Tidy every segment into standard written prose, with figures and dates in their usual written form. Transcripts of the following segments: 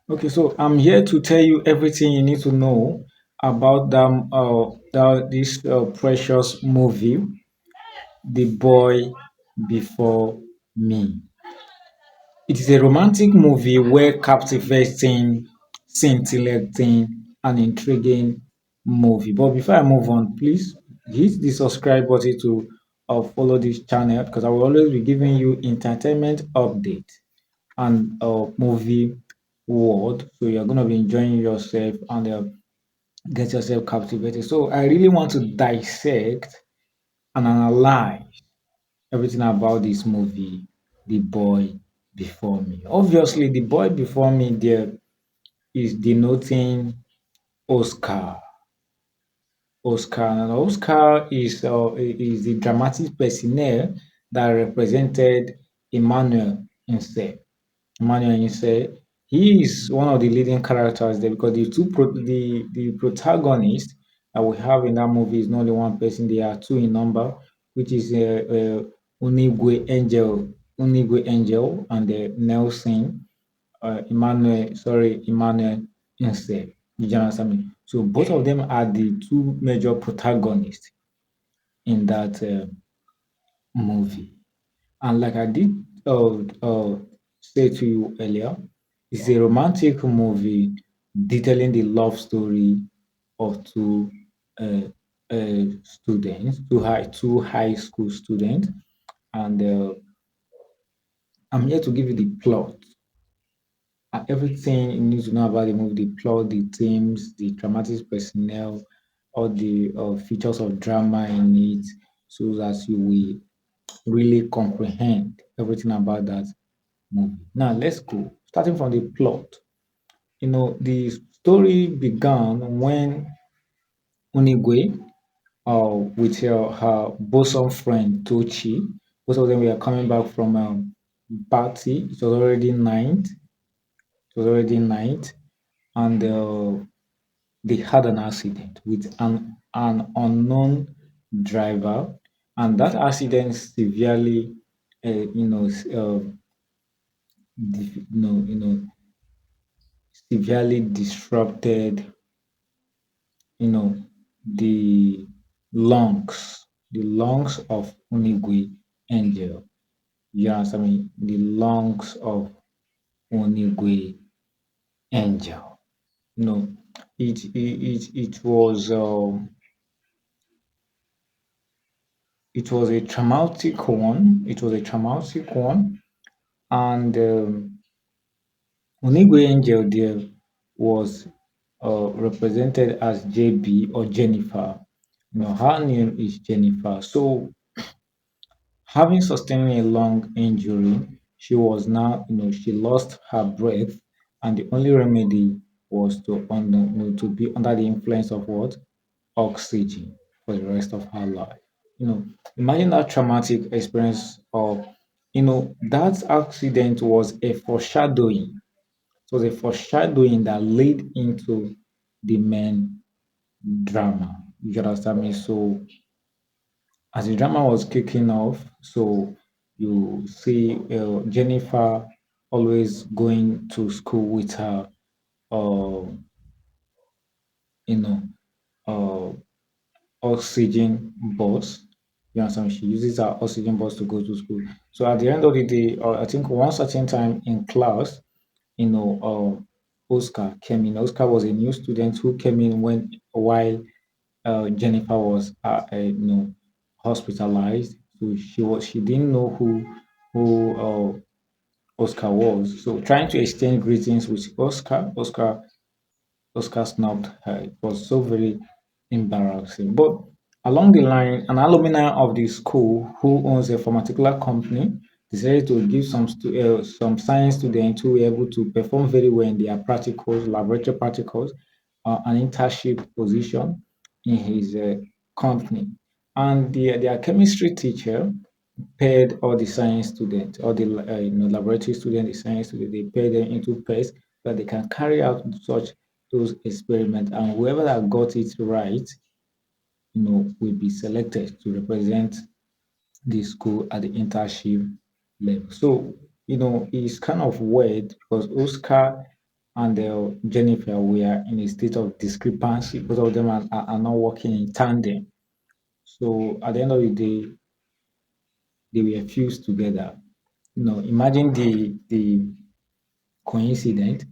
Okay, so I'm here to tell you everything you need to know about this precious movie, The Boy Before Me. It is a romantic movie where captivating, scintillating, and intriguing movie. But before I move on, please hit the subscribe button to follow this channel because I will always be giving you entertainment update and movie world. So you're gonna be enjoying yourself and get yourself captivated. So I really want to dissect and analyze everything about this movie, The Boy Before Me. Obviously, The Boy Before Me there is denoting Oscar. Oscar and Oscar is the dramatic personnel that represented Emmanuel himself. Emmanuel Inse, he is one of the leading characters there because the protagonist that we have in that movie is not only one person; they are two in number, which is Unigwe Angel, and Nelson Emmanuel Inse. You understand me? So both of them are the two major protagonists in that movie. And like I did say to you earlier, it's a romantic movie detailing the love story of uh, students, two high school students. And I'm here to give you the plot. Everything you need to know about the movie, the plot, the themes, the dramatic personnel, all the features of drama in it, so that you will really comprehend everything about that movie. Now let's go. Starting from the plot. The story began when Unigwe, with her bosom friend Tochi, both of them were coming back from party. It was already night. It was already night, and they had an accident with an unknown driver, and that accident severely, severely disrupted, you know, the the lungs of Unigwe Angel. You understand me? The lungs of Unigwe Angel. You know, it was a traumatic one. It was a traumatic one, and Unigwe Angel there was represented as JB or Jennifer. Her name is Jennifer. So having sustained a lung injury, she was now, she lost her breath, and the only remedy was to be under the influence of what? Oxygen for the rest of her life. Imagine that traumatic experience of, that accident was a foreshadowing. It was a foreshadowing that led into the main drama. You understand me? So as the drama was kicking off, so you see Jennifer always going to school with her, uh, you know, uh, oxygen bus. You understand? She uses her oxygen bus to go to school. So at the end of the day, I think one certain time in class, Oscar came in. Oscar was a new student who came in while Jennifer was hospitalized. So she didn't know who Oscar was. So trying to exchange greetings with Oscar snubbed her. It was so very embarrassing. But along the line, an alumni of the school who owns a pharmaceutical company decided to give some science students who were able to perform very well in their practicals, laboratory practicals, an internship position in his company. And their chemistry teacher paired all the science students, all the laboratory students, the science students, they pair them into pairs so that they can carry out those experiments. And whoever that got it right, will be selected to represent the school at the internship level. So, it's kind of weird because Oscar and Jennifer were in a state of discrepancy. Both of them are not working in tandem. So at the end of the day, they were fused together. Imagine the coincidence,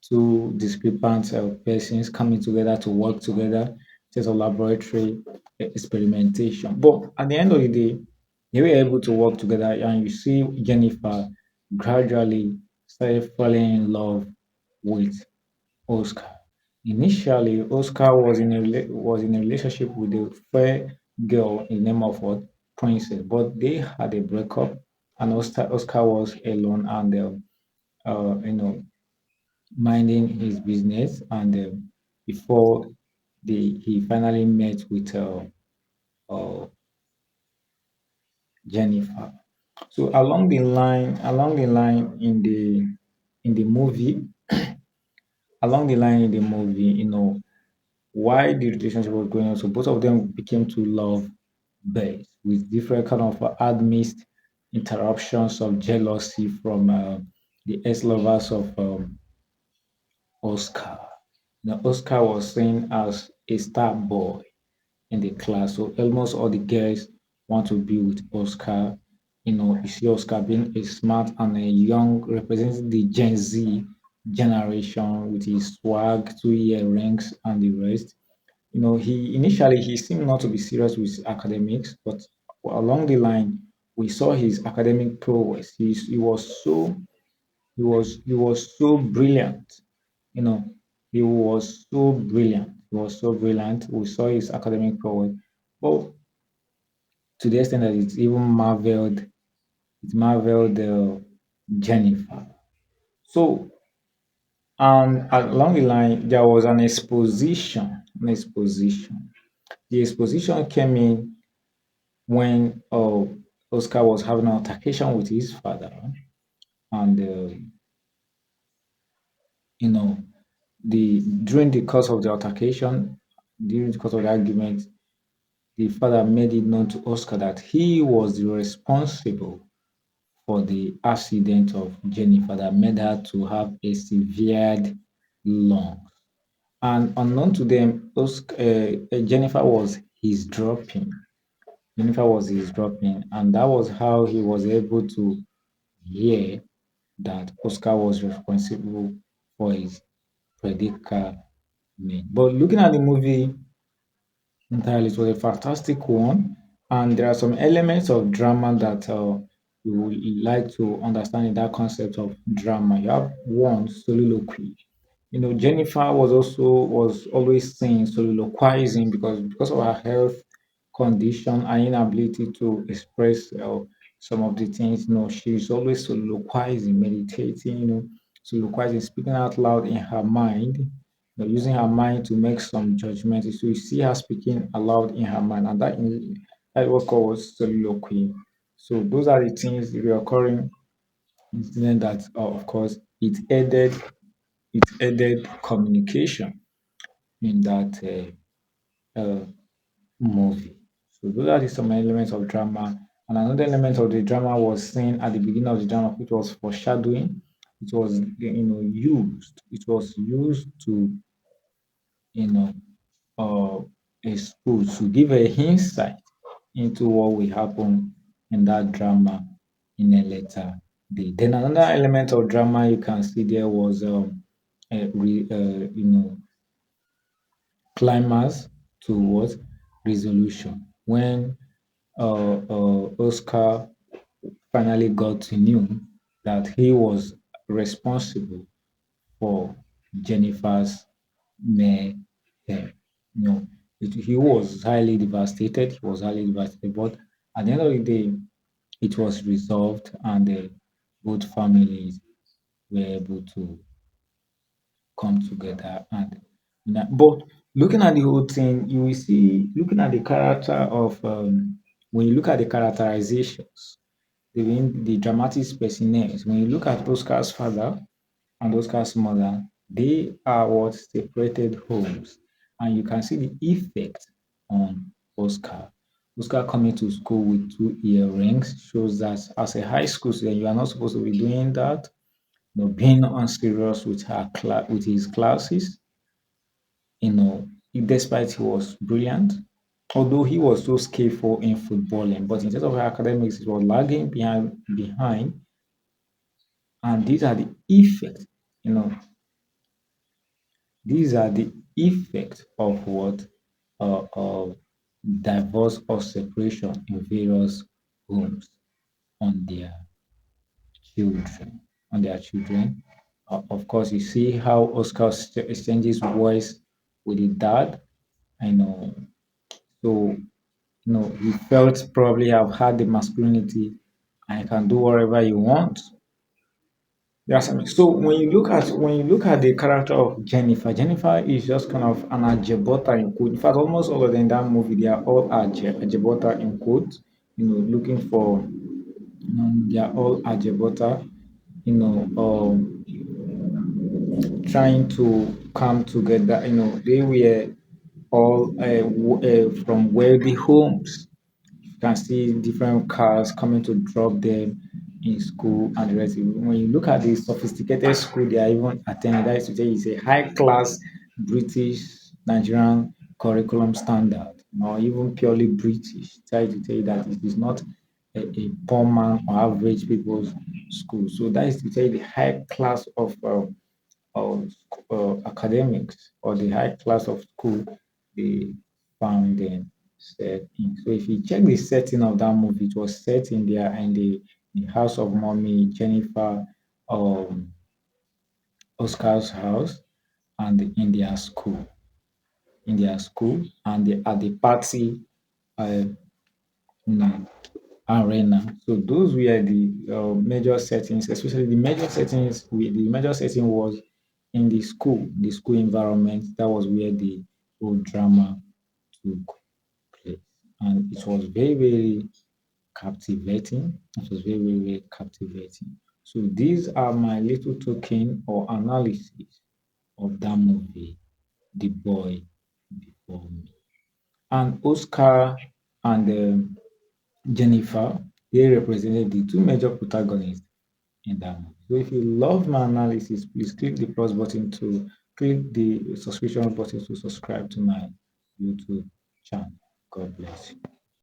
two discrepant persons coming together to work together, just a laboratory experimentation. But at the end of the day, they were able to work together, and you see Jennifer gradually started falling in love with Oscar. Initially, Oscar was in a relationship with a fair girl in the name of what Princess, but they had a breakup, and Oscar was alone and minding his business, and before he finally met with uh, Jennifer. So along the line in the movie, along the line in the movie, why the relationship was going on. So both of them became to love birds with different kind of amidst interruptions of jealousy from the ex-lovers of Oscar. Now, Oscar was seen as a star boy in the class, so almost all the girls want to be with Oscar. You see Oscar being a smart and a young, representing the Gen Z generation with his swag, two earrings, and the rest. He initially he seemed not to be serious with academics, but along the line, we saw his academic prowess. He was so brilliant. You know, he was so brilliant. He was so brilliant. We saw his academic prowess, but to the extent that it marveled Jennifer. So, and along the line, there was an exposition. An exposition. The exposition came in when Oscar was having an altercation with his father, and you know, the during the course of the altercation, during the course of the argument, the father made it known to Oscar that he was the responsible for the accident of Jennifer that made her to have a severed lung. And unknown to them, Jennifer was his dropping. Jennifer was his dropping, and that was how he was able to hear that Oscar was responsible for his predicament. But looking at the movie entirely, it was a fantastic one, and there are some elements of drama that you would like to understand in that concept of drama. You have one soliloquy. Jennifer was always saying soliloquizing because of her health condition and inability to express some of the things. She's always soliloquizing, meditating. Soliloquizing, speaking out loud in her mind. Using her mind to make some judgment. So you see her speaking aloud in her mind, and that was called soliloquy. So those are the things, the recurring incident that, of course, it aided communication in that movie. So those are some elements of drama. And another element of the drama was seen at the beginning of the drama, which was foreshadowing. It was used to you know uh, expose to give a insight into what will happen in that drama in a later day. Then another element of drama you can see there was climax to what resolution when Oscar finally got to knew that he was responsible for Jennifer's mayhem. He was highly devastated. He was highly devastated, but at the end of the day, it was resolved, and both families were able to come together. But looking at the whole thing, you will see, looking at the character of when you look at the characterizations, the dramatic specimens, when you look at Oscar's father and Oscar's mother, they are what separated homes, and you can see the effect on Oscar. Oscar coming to school with two earrings shows that as a high school student, you are not supposed to be doing that. being unserious with with his classes, despite he was brilliant, although he was so skillful in footballing, but in terms of academics, he was lagging behind, and these are the effects, you know, these are the effects of what of divorce or separation in various homes on their children, of course, you see how Oscar exchanges voice with his dad. I know. So, he felt probably have had the masculinity and can do whatever you want. Yes, I mean, so when you look at the character of Jennifer, Jennifer is just kind of an ajebota in quote. In fact, almost all of them in that movie, they are all ajebota in quote. Looking for, they are all ajebota. You know, trying to come together. They were all from wealthy homes. You can see different cars coming to drop them in school and the rest. When you look at the sophisticated school they are even attending, that is to say, it's a high class British Nigerian curriculum standard, or even purely British. Try to tell you that it is not a poor man or average people's school. So that is to say the high class of academics, or the high class of school they found them set in. So if you check the setting of that movie, it was set in the house of mommy Jennifer, um, Oscar's house, and in their school, and at the party, uh, you know, arena. So those were the major settings, especially the major setting was in the school environment. That was where the whole drama took place. And it was very, very captivating. It was very, very, very captivating. So these are my little token or analysis of that movie, The Boy Before Me. And Oscar and Jennifer, they represented the two major protagonists in that movie. So if you love my analysis, please click the plus button to click the subscription button to subscribe to my YouTube channel. God bless you.